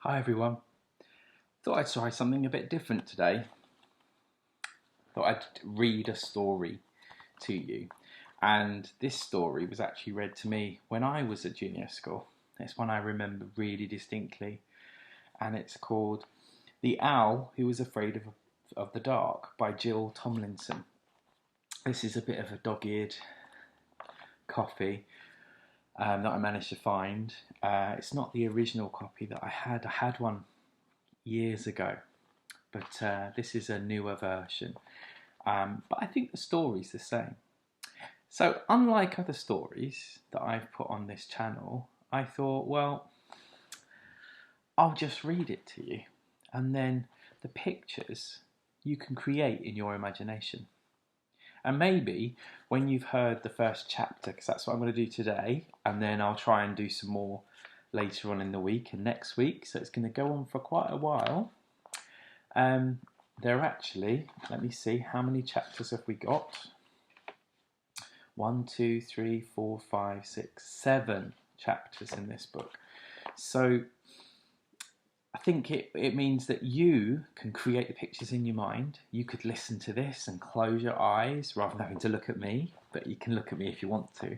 Hi everyone. Thought I'd try something a bit different today. Thought I'd read a story to you. And this story was actually read to me when I was at junior school. It's one I remember really distinctly. And it's called The Owl Who Was Afraid of the Dark by Jill Tomlinson. This is a bit of a dog-eared copy that I managed to find. It's not the original copy that I had. I had one years ago, but this is a newer version. But I think the story's the same. So unlike other stories that I've put on this channel, I thought, well, I'll just read it to you, and then the pictures you can create in your imagination. And maybe when you've heard the first chapter, because that's what I'm going to do today, and then I'll try and do some more later on in the week and next week, so it's going to go on for quite a while. There are actually, let me see, how many chapters have we got? 1, 2, 3, 4, 5, 6, 7 chapters in this book. So I think it means that you can create the pictures in your mind. You could listen to this and close your eyes rather than having to look at me, but you can look at me if you want to.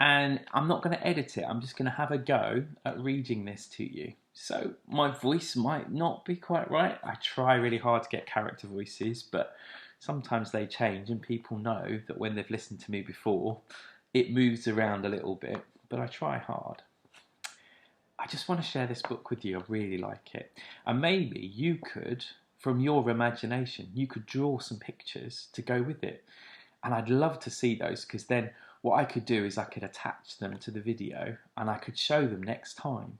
And I'm not going to edit it. I'm just going to have a go at reading this to you. So my voice might not be quite right. I try really hard to get character voices, but sometimes they change, and people know that when they've listened to me before, it moves around a little bit, but I try hard. I just want to share this book with you. I really like it. And maybe you could, from your imagination, you could draw some pictures to go with it. And I'd love to see those, because then what I could do is I could attach them to the video and I could show them next time.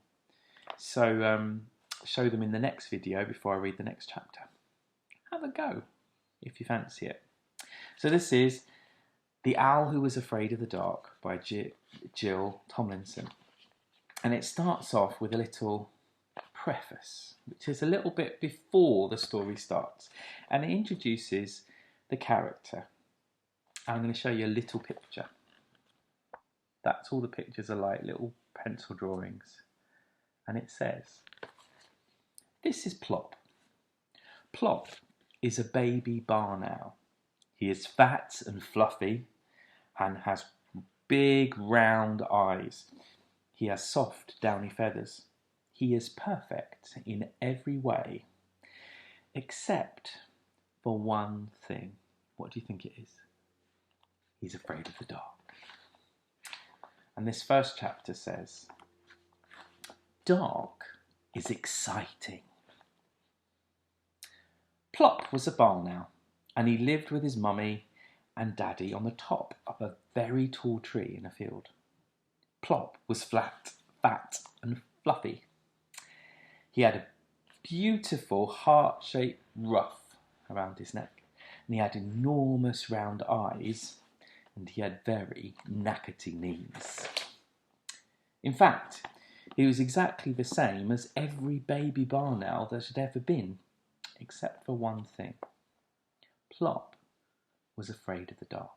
So show them in the next video before I read the next chapter. Have a go if you fancy it. So this is The Owl Who Was Afraid of the Dark by Jill Tomlinson. And it starts off with a little preface, which is a little bit before the story starts. And it introduces the character. I'm going to show you a little picture. That's all the pictures are like, little pencil drawings. And it says, this is Plop. Plop is a baby barn owl. He is fat and fluffy and has big round eyes. He has soft downy feathers. He is perfect in every way, except for one thing. What do you think it is? He's afraid of the dark. And this first chapter says, dark is exciting. Plop was a barn owl, and he lived with his mummy and daddy on the top of a very tall tree in a field. Plop was fat and fluffy. He had a beautiful heart-shaped ruff around his neck, and he had enormous round eyes, and he had very knackety knees. In fact, he was exactly the same as every baby barn owl that had ever been, except for one thing. Plop was afraid of the dark.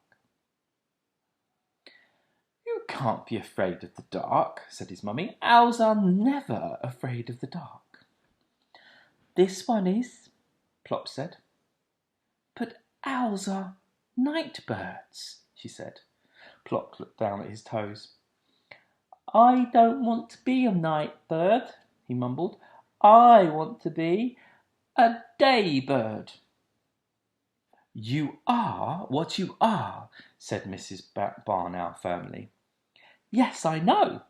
You can't be afraid of the dark, said his mummy. Owls are never afraid of the dark. This one is, Plop said. But owls are night birds, she said. Plop looked down at his toes. I don't want to be a night bird, he mumbled. I want to be a day bird. You are what you are, said Mrs. Barn Owl firmly. Yes, I know,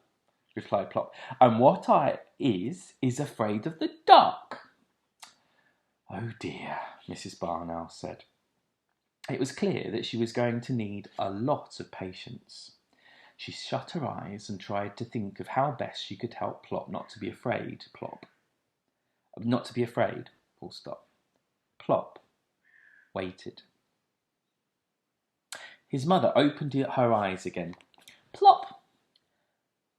replied Plop, and what I is afraid of the dark. Oh dear, Mrs. Barn Owl said. It was clear that she was going to need a lot of patience. She shut her eyes and tried to think of how best she could help Plop not to be afraid, Not to be afraid, full stop. Plop waited. His mother opened her eyes again. Plop,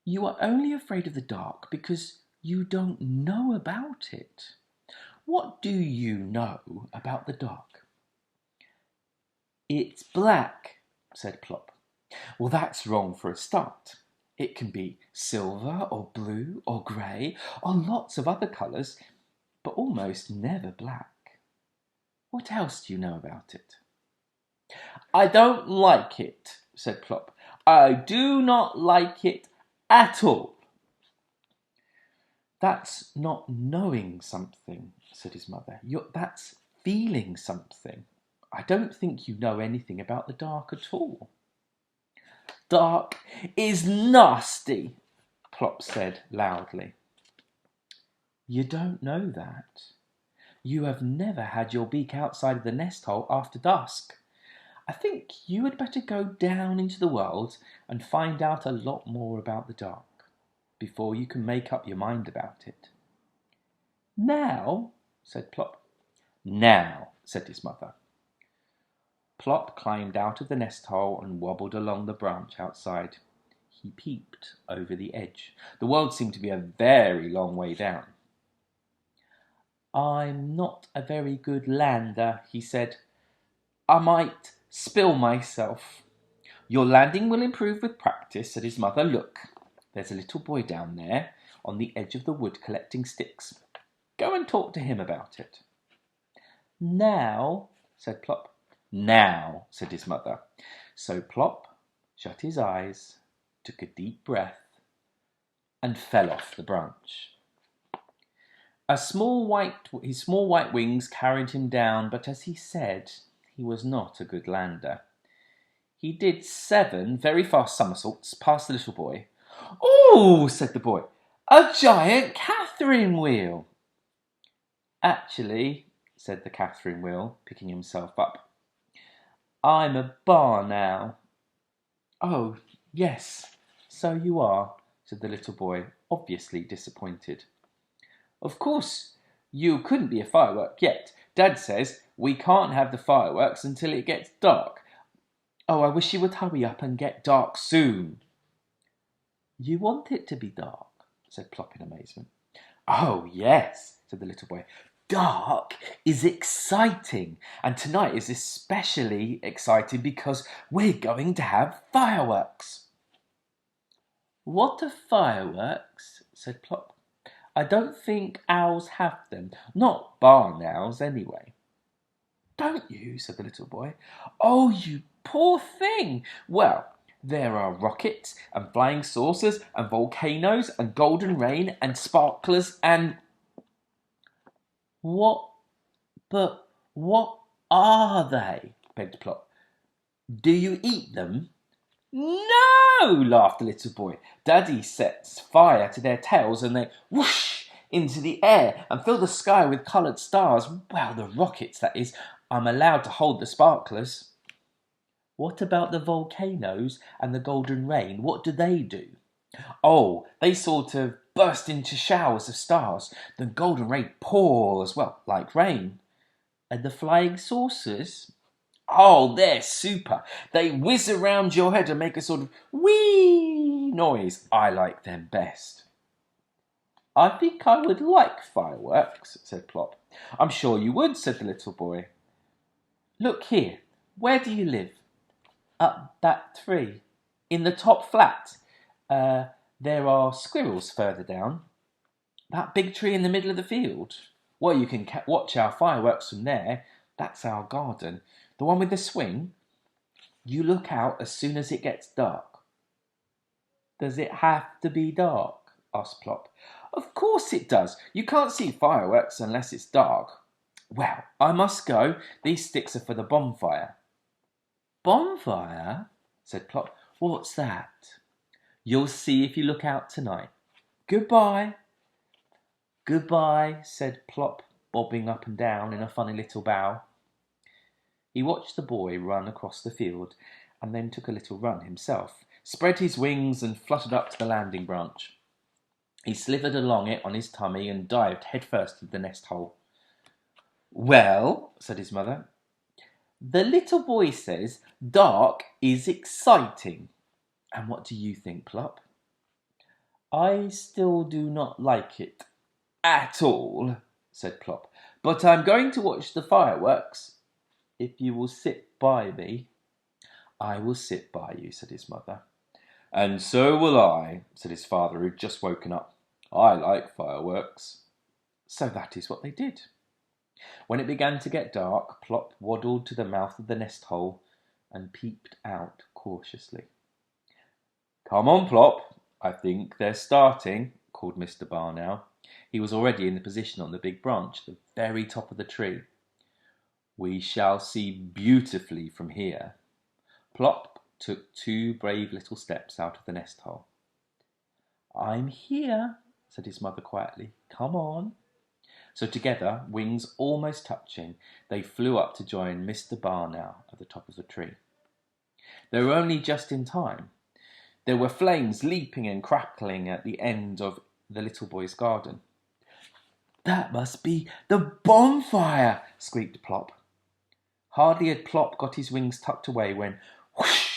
you are only afraid of the dark because you don't know about it. What do you know about the dark? It's black, said Plop. Well, that's wrong for a start. It can be silver or blue or grey or lots of other colours, but almost never black. What else do you know about it? I don't like it, said Plop. I do not like it at all. That's not knowing something, said his mother. That's feeling something. I don't think you know anything about the dark at all. Dark is nasty, Plop said loudly. You don't know that. You have never had your beak outside of the nest hole after dusk. I think you had better go down into the world and find out a lot more about the dark before you can make up your mind about it. Now, said Plop. Now, said his mother. Plop climbed out of the nest hole and wobbled along the branch outside. He peeped over the edge. The world seemed to be a very long way down. I'm not a very good lander, he said. I might spill myself. Your landing will improve with practice, said his mother. Look, there's a little boy down there on the edge of the wood collecting sticks. Go and talk to him about it. Now, said Plop. Now, said his mother. So Plop shut his eyes, took a deep breath, and fell off the branch. His small white wings carried him down, but as he said, he was not a good lander. He did 7 very fast somersaults past the little boy. "Oh," said the boy, "a giant Catherine wheel." "Actually," said the Catherine wheel, picking himself up, "I'm a bar now." "Oh, yes, so you are," said the little boy, obviously disappointed. "Of course, you couldn't be a firework yet. Dad says we can't have the fireworks until it gets dark. Oh, I wish you would hurry up and get dark soon." "You want it to be dark?" said Plop in amazement. "Oh, yes," said the little boy. "Dark is exciting, and tonight is especially exciting because we're going to have fireworks." "What are fireworks?" said Plop. "I don't think owls have them. Not barn owls, anyway." "Don't you?" said the little boy. "Oh, you poor thing! Well, there are rockets and flying saucers and volcanoes and golden rain and sparklers and—" But what are they?" begged Plop. "Do you eat them?" "No!" laughed the little boy. "Daddy sets fire to their tails and they whoosh into the air and fill the sky with coloured stars. Well, the rockets, that is. I'm allowed to hold the sparklers." "What about the volcanoes and the golden rain? What do they do?" "Oh, they sort of burst into showers of stars. The golden rain pours, well, like rain." "And the flying saucers?" "Oh, they're super. They whiz around your head and make a sort of wee noise. I like them best." "I think I would like fireworks," said Plop. "I'm sure you would," said the little boy. "Look here. Where do you live?" "Up that tree. In the top flat. There are squirrels further down." "That big tree in the middle of the field?" "Well, you can watch our fireworks from there. That's our garden. The one with the swing? You look out as soon as it gets dark." "Does it have to be dark?" asked Plop. "Of course it does. You can't see fireworks unless it's dark. Well, I must go. These sticks are for the bonfire." "Bonfire?" said Plop. "What's that?" "You'll see if you look out tonight. Goodbye." "Goodbye," said Plop, bobbing up and down in a funny little bow. He watched the boy run across the field, and then took a little run himself, spread his wings, and fluttered up to the landing branch. He slithered along it on his tummy and dived headfirst into the nest hole. "Well," said his mother, "the little boy says dark is exciting. And what do you think, Plop?" "I still do not like it at all," said Plop, "but I'm going to watch the fireworks if you will sit by me." "I will sit by you," said his mother. And so will I, said his father, who'd just woken up. I like fireworks. So that is what they did. When it began to get dark, Plop waddled to the mouth of the nest hole and peeped out cautiously. Come on, Plop, I think they're starting, called Mr. Barnow. He was already in the position on the big branch, at the very top of the tree. We shall see beautifully from here. Plop took 2 brave little steps out of the nest hole. I'm here, said his mother quietly. Come on. So together, wings almost touching, they flew up to join Mr. Barnow at the top of the tree. They were only just in time. There were flames leaping and crackling at the end of the little boy's garden. That must be the bonfire, squeaked Plop. Hardly had Plop got his wings tucked away when, whoosh,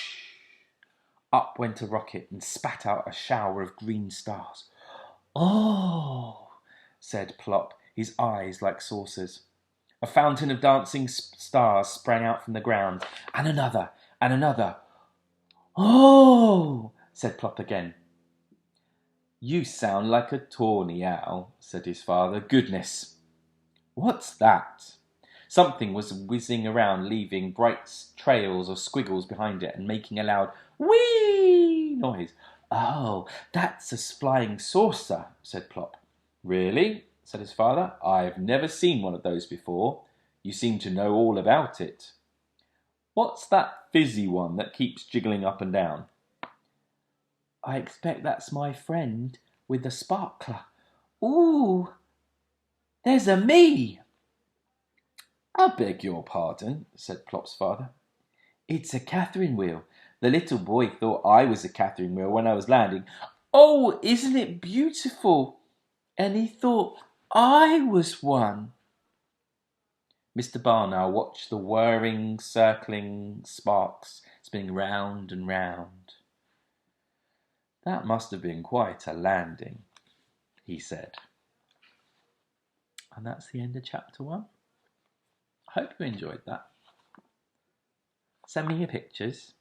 up went a rocket and spat out a shower of green stars. Oh, said Plop, his eyes like saucers. A fountain of dancing stars sprang out from the ground, and another, and another. Oh, said Plop again. You sound like a tawny owl, said his father. Goodness. What's that? Something was whizzing around, leaving bright trails or squiggles behind it and making a loud whee noise. Oh, that's a flying saucer, said Plop. Really? Said his father. I've never seen one of those before. You seem to know all about it. What's that fizzy one that keeps jiggling up and down? I expect that's my friend with the sparkler. Ooh, there's a me. I beg your pardon, said Plop's father. It's a Catherine wheel. The little boy thought I was a Catherine wheel when I was landing. Oh, isn't it beautiful? And he thought I was one. Mr. Barnow watched the whirring, circling sparks spinning round and round. That must have been quite a landing, he said. And that's the end of chapter 1. I hope you enjoyed that. Send me your pictures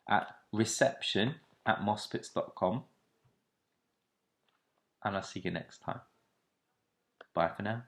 at reception@mospits.com, and I'll see you next time. Bye for now.